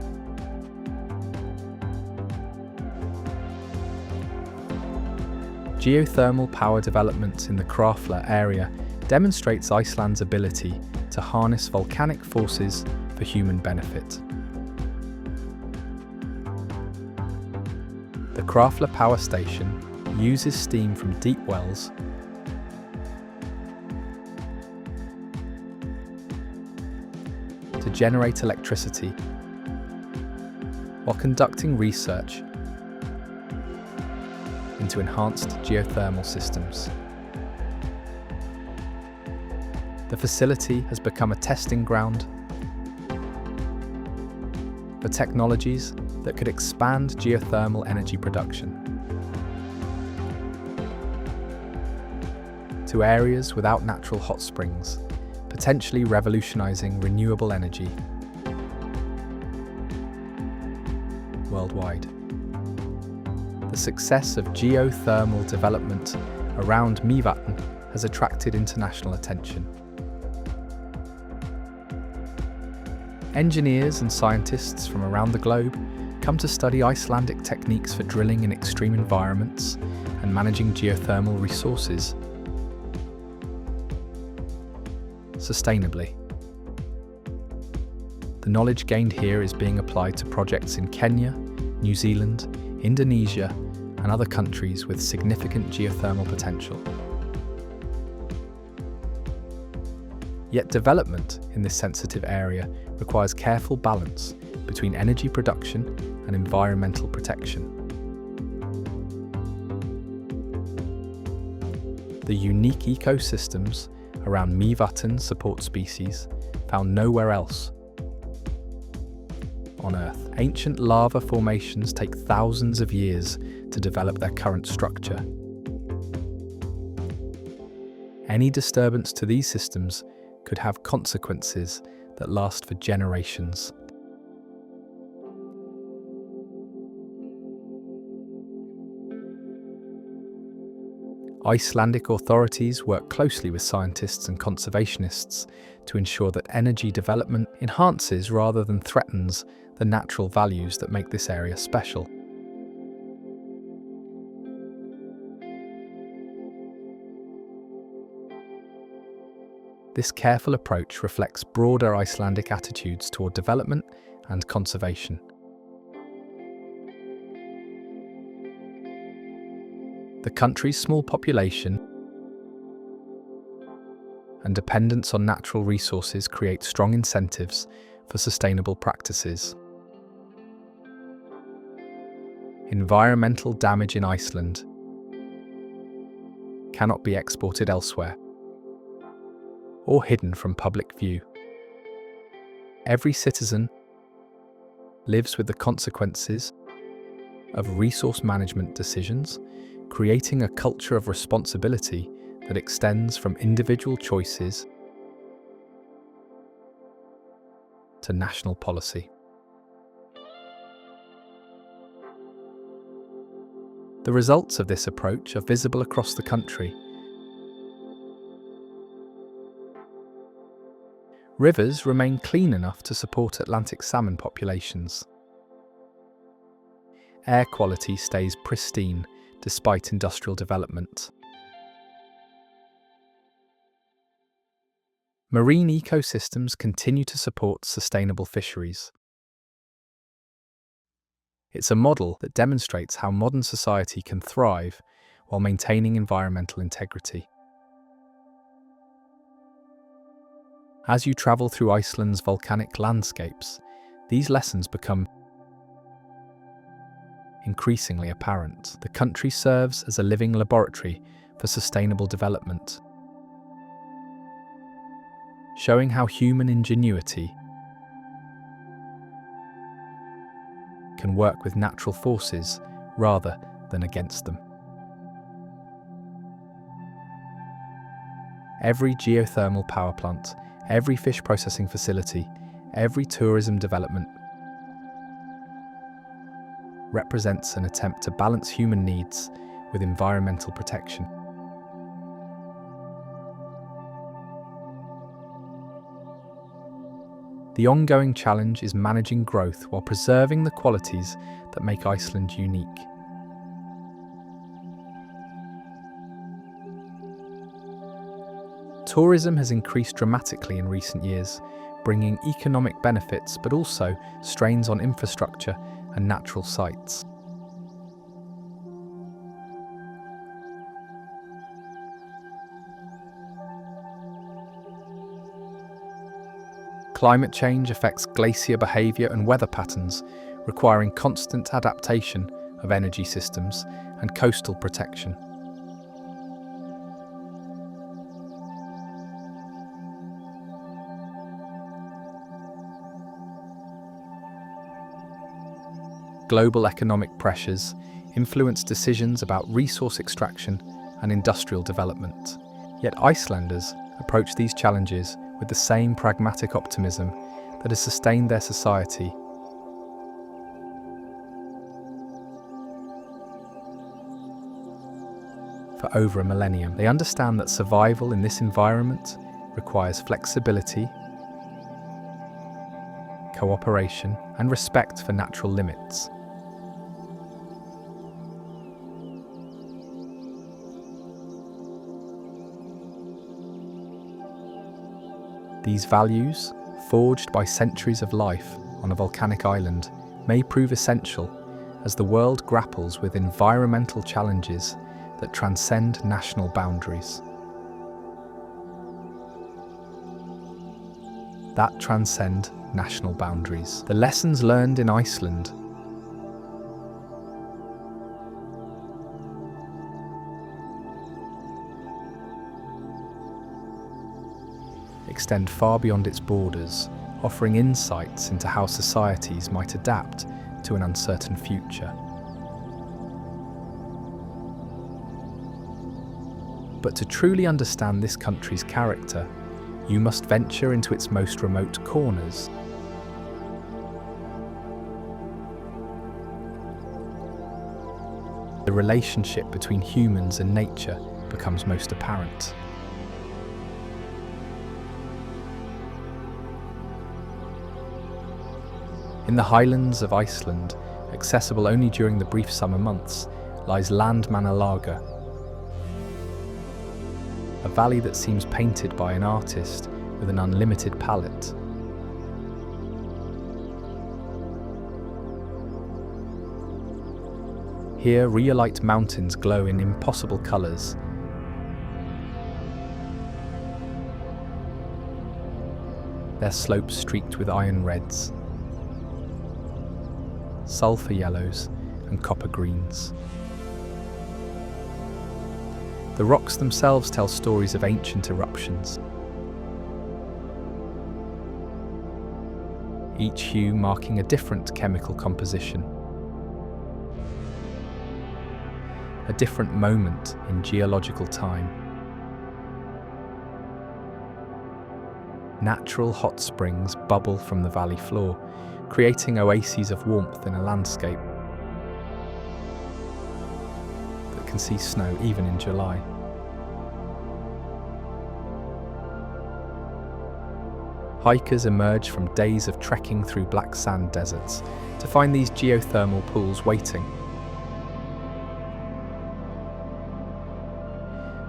Geothermal power development in the Krafla area demonstrates Iceland's ability to harness volcanic forces for human benefit. The Krafla power station uses steam from deep wells to generate electricity while conducting research into enhanced geothermal systems. The facility has become a testing ground for technologies that could expand geothermal energy production to areas without natural hot springs, potentially revolutionizing renewable energy worldwide. The success of geothermal development around Mývatn has attracted international attention. Engineers and scientists from around the globe come to study Icelandic techniques for drilling in extreme environments and managing geothermal resources sustainably. The knowledge gained here is being applied to projects in Kenya, New Zealand, Indonesia, and other countries with significant geothermal potential. Yet development in this sensitive area requires careful balance between energy production and environmental protection. The unique ecosystems around Mývatn support species found nowhere else on Earth. Ancient lava formations take thousands of years to develop their current structure. Any disturbance to these systems could have consequences that last for generations. Icelandic authorities work closely with scientists and conservationists to ensure that energy development enhances rather than threatens the natural values that make this area special. This careful approach reflects broader Icelandic attitudes toward development and conservation. The country's small population and dependence on natural resources create strong incentives for sustainable practices. Environmental damage in Iceland cannot be exported elsewhere or hidden from public view. Every citizen lives with the consequences of resource management decisions, creating a culture of responsibility that extends from individual choices to national policy. The results of this approach are visible across the country. Rivers remain clean enough to support Atlantic salmon populations. Air quality stays pristine despite industrial development. Marine ecosystems continue to support sustainable fisheries. It's a model that demonstrates how modern society can thrive while maintaining environmental integrity. As you travel through Iceland's volcanic landscapes, these lessons become increasingly apparent. The country serves as a living laboratory for sustainable development, showing how human ingenuity can work with natural forces rather than against them. Every geothermal power plant, every fish processing facility, every tourism development represents an attempt to balance human needs with environmental protection. The ongoing challenge is managing growth while preserving the qualities that make Iceland unique. Tourism has increased dramatically in recent years, bringing economic benefits but also strains on infrastructure and natural sites. Climate change affects glacier behaviour and weather patterns, requiring constant adaptation of energy systems and coastal protection. Global economic pressures influence decisions about resource extraction and industrial development. Yet Icelanders approach these challenges with the same pragmatic optimism that has sustained their society. For over a millennium, they understand that survival in this environment requires flexibility, cooperation, and respect for natural limits. These values, forged by centuries of life on a volcanic island, may prove essential as the world grapples with environmental challenges that transcend national boundaries. that transcend national boundaries. The lessons learned in Iceland extend far beyond its borders, offering insights into how societies might adapt to an uncertain future. But to truly understand this country's character, you must venture into its most remote corners. The relationship between humans and nature becomes most apparent. In the highlands of Iceland, accessible only during the brief summer months, lies Landmannalaugar, a valley that seems painted by an artist with an unlimited palette. Here, rhyolite mountains glow in impossible colours. Their slopes streaked with iron reds, sulphur yellows and copper greens. The rocks themselves tell stories of ancient eruptions, each hue marking a different chemical composition, a different moment in geological time. Natural hot springs bubble from the valley floor, creating oases of warmth in a landscape that can see snow even in July. Hikers emerge from days of trekking through black sand deserts to find these geothermal pools waiting.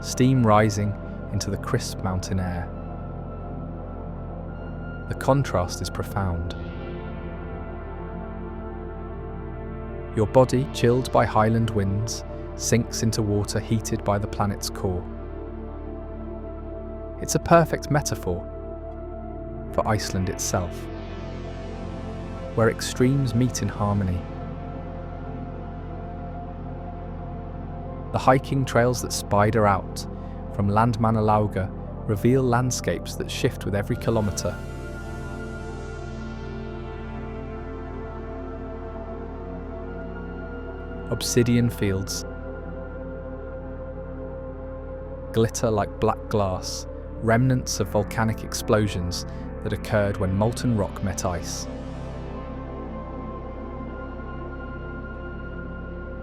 Steam rising into the crisp mountain air. The contrast is profound. Your body, chilled by highland winds, sinks into water heated by the planet's core. It's a perfect metaphor for Iceland itself, where extremes meet in harmony. The hiking trails that spider out from Landmannalaugar reveal landscapes that shift with every kilometre. Obsidian fields glitter like black glass, remnants of volcanic explosions that occurred when molten rock met ice.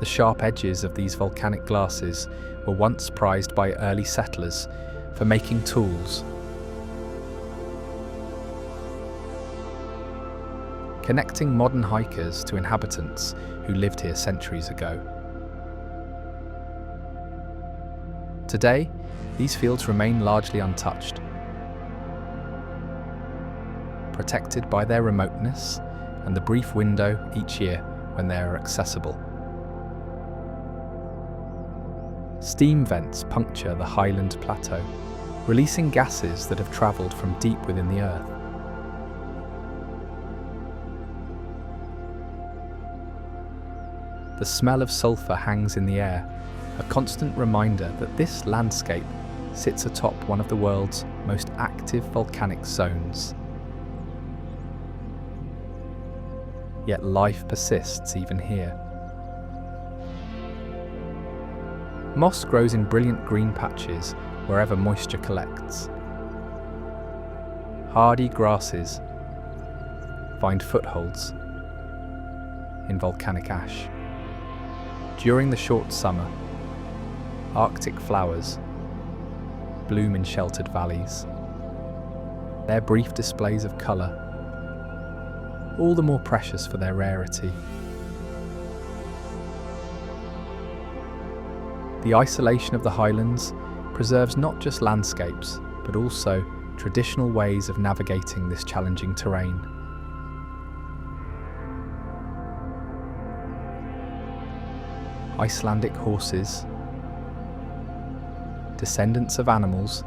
The sharp edges of these volcanic glasses were once prized by early settlers for making tools, connecting modern hikers to inhabitants who lived here centuries ago. Today, these fields remain largely untouched, protected by their remoteness and the brief window each year when they are accessible. Steam vents puncture the highland plateau, releasing gases that have travelled from deep within the earth. The smell of sulphur hangs in the air, a constant reminder that this landscape sits atop one of the world's most active volcanic zones. Yet life persists even here. Moss grows in brilliant green patches wherever moisture collects. Hardy grasses find footholds in volcanic ash. During the short summer, Arctic flowers bloom in sheltered valleys. Their brief displays of colour, all the more precious for their rarity. The isolation of the highlands preserves not just landscapes, but also traditional ways of navigating this challenging terrain. Icelandic horses, descendants of animals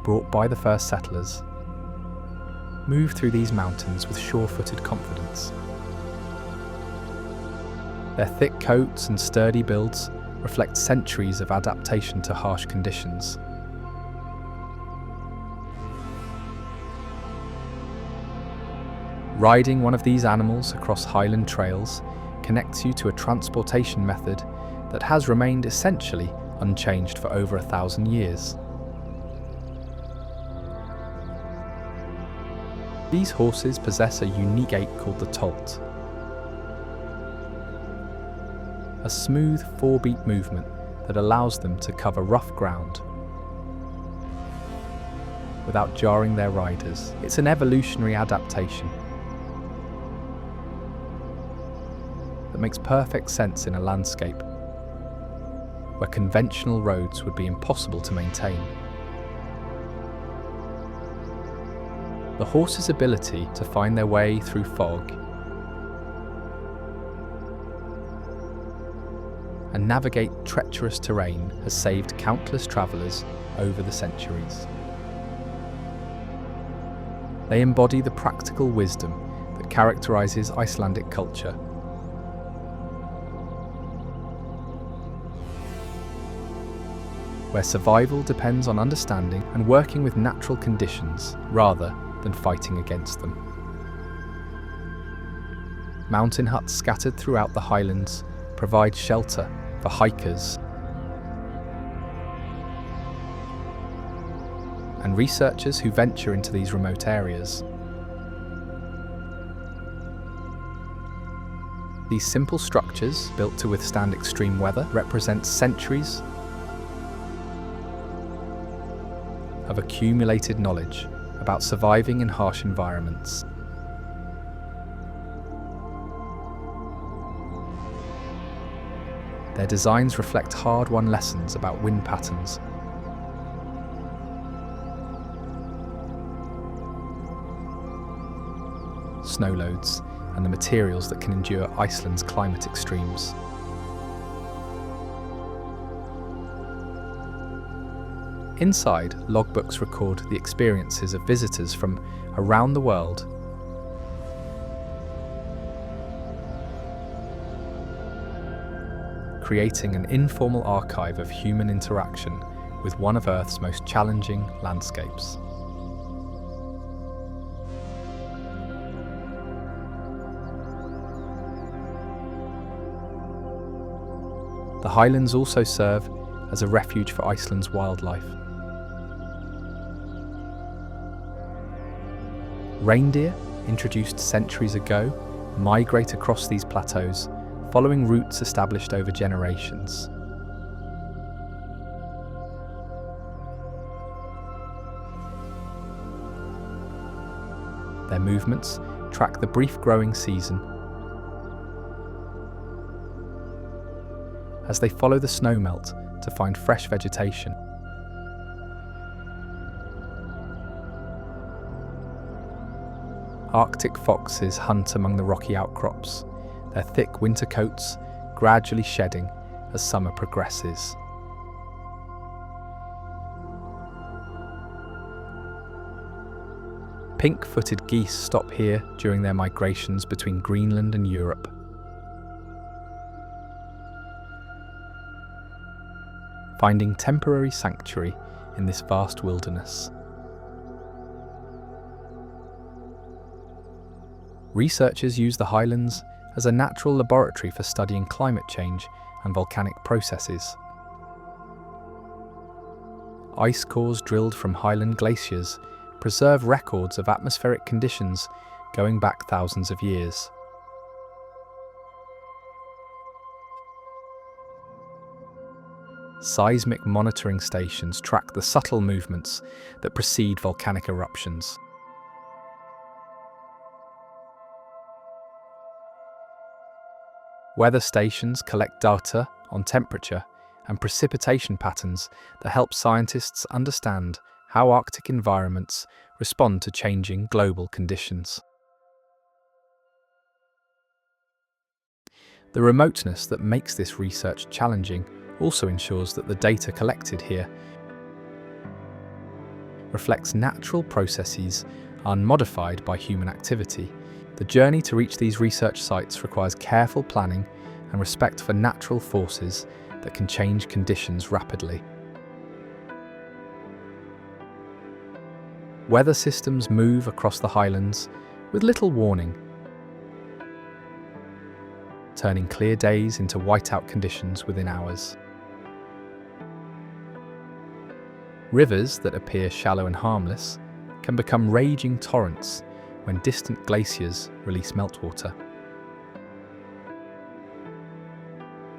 brought by the first settlers, move through these mountains with sure-footed confidence. Their thick coats and sturdy builds reflect centuries of adaptation to harsh conditions. Riding one of these animals across highland trails connects you to a transportation method that has remained essentially unchanged for over 1,000 years. These horses possess a unique gait called the tolt, a smooth 4-beat movement that allows them to cover rough ground without jarring their riders. It's an evolutionary adaptation that makes perfect sense in a landscape where conventional roads would be impossible to maintain. The horse's ability to find their way through fog and navigate treacherous terrain has saved countless travellers over the centuries. They embody the practical wisdom that characterises Icelandic culture. Where survival depends on understanding and working with natural conditions rather than fighting against them. Mountain huts scattered throughout the highlands provide shelter for hikers and researchers who venture into these remote areas. These simple structures, built to withstand extreme weather, represent centuries of accumulated knowledge about surviving in harsh environments. Their designs reflect hard-won lessons about wind patterns, snow loads, and the materials that can endure Iceland's climate extremes. Inside, logbooks record the experiences of visitors from around the world, creating an informal archive of human interaction with one of Earth's most challenging landscapes. The highlands also serve as a refuge for Iceland's wildlife. Reindeer, introduced centuries ago, migrate across these plateaus, following routes established over generations. Their movements track the brief growing season as they follow the snowmelt to find fresh vegetation. Arctic foxes hunt among the rocky outcrops, their thick winter coats gradually shedding as summer progresses. Pink-footed geese stop here during their migrations between Greenland and Europe. Finding temporary sanctuary in this vast wilderness. Researchers use the highlands as a natural laboratory for studying climate change and volcanic processes. Ice cores drilled from highland glaciers preserve records of atmospheric conditions going back thousands of years. Seismic monitoring stations track the subtle movements that precede volcanic eruptions. Weather stations collect data on temperature and precipitation patterns that help scientists understand how Arctic environments respond to changing global conditions. The remoteness that makes this research challenging also ensures that the data collected here reflects natural processes unmodified by human activity. The journey to reach these research sites requires careful planning and respect for natural forces that can change conditions rapidly. Weather systems move across the highlands with little warning, turning clear days into whiteout conditions within hours. Rivers that appear shallow and harmless can become raging torrents when distant glaciers release meltwater.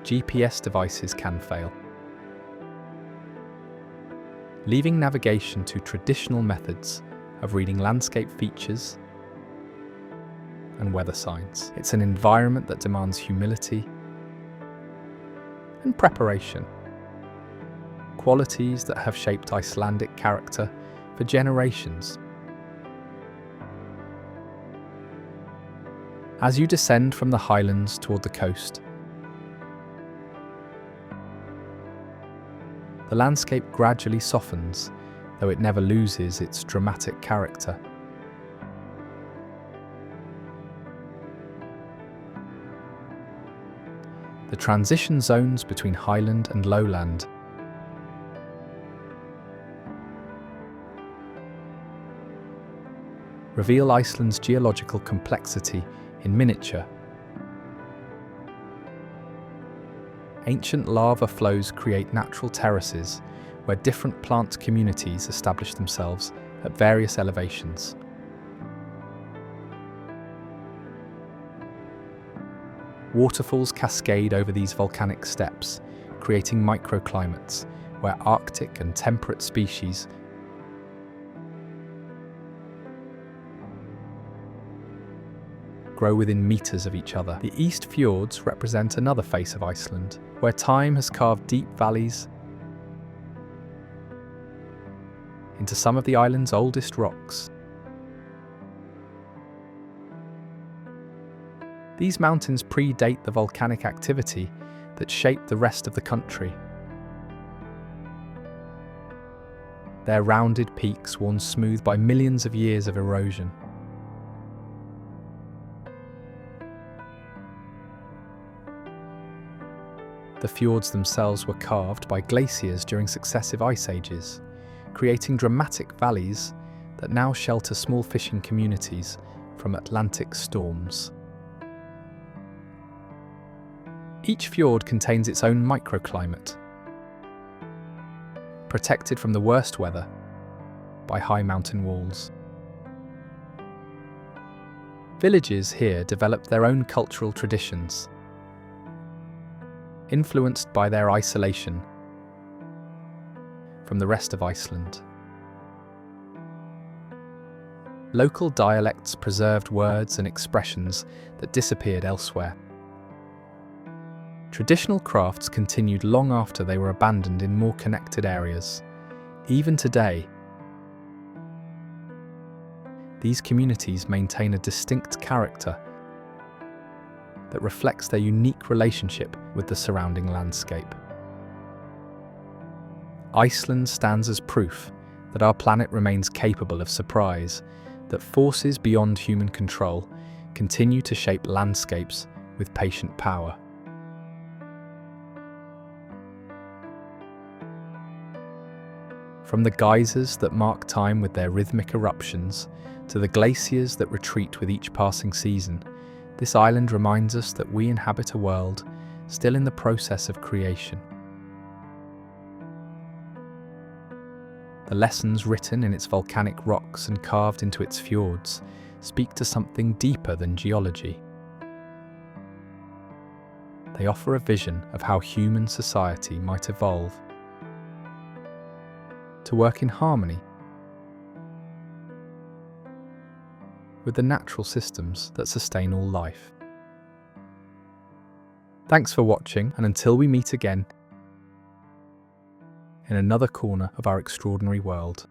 GPS devices can fail, leaving navigation to traditional methods of reading landscape features and weather signs. It's an environment that demands humility and preparation, qualities that have shaped Icelandic character for generations. As you descend from the highlands toward the coast, the landscape gradually softens, though it never loses its dramatic character. The transition zones between highland and lowland reveal Iceland's geological complexity in miniature. Ancient lava flows create natural terraces where different plant communities establish themselves at various elevations. Waterfalls cascade over these volcanic steps, creating microclimates where Arctic and temperate species grow within meters of each other. The East Fjords represent another face of Iceland, where time has carved deep valleys into some of the island's oldest rocks. These mountains predate the volcanic activity that shaped the rest of the country. Their rounded peaks worn smooth by millions of years of erosion. The fjords themselves were carved by glaciers during successive ice ages, creating dramatic valleys that now shelter small fishing communities from Atlantic storms. Each fjord contains its own microclimate, protected from the worst weather by high mountain walls. Villages here developed their own cultural traditions, influenced by their isolation from the rest of Iceland. Local dialects preserved words and expressions that disappeared elsewhere. Traditional crafts continued long after they were abandoned in more connected areas. Even today, these communities maintain a distinct character that reflects their unique relationship with the surrounding landscape. Iceland stands as proof that our planet remains capable of surprise, that forces beyond human control continue to shape landscapes with patient power. From the geysers that mark time with their rhythmic eruptions to the glaciers that retreat with each passing season, this island reminds us that we inhabit a world still in the process of creation. The lessons written in its volcanic rocks and carved into its fjords speak to something deeper than geology. They offer a vision of how human society might evolve to work in harmony with the natural systems that sustain all life. Thanks for watching, and until we meet again in another corner of our extraordinary world.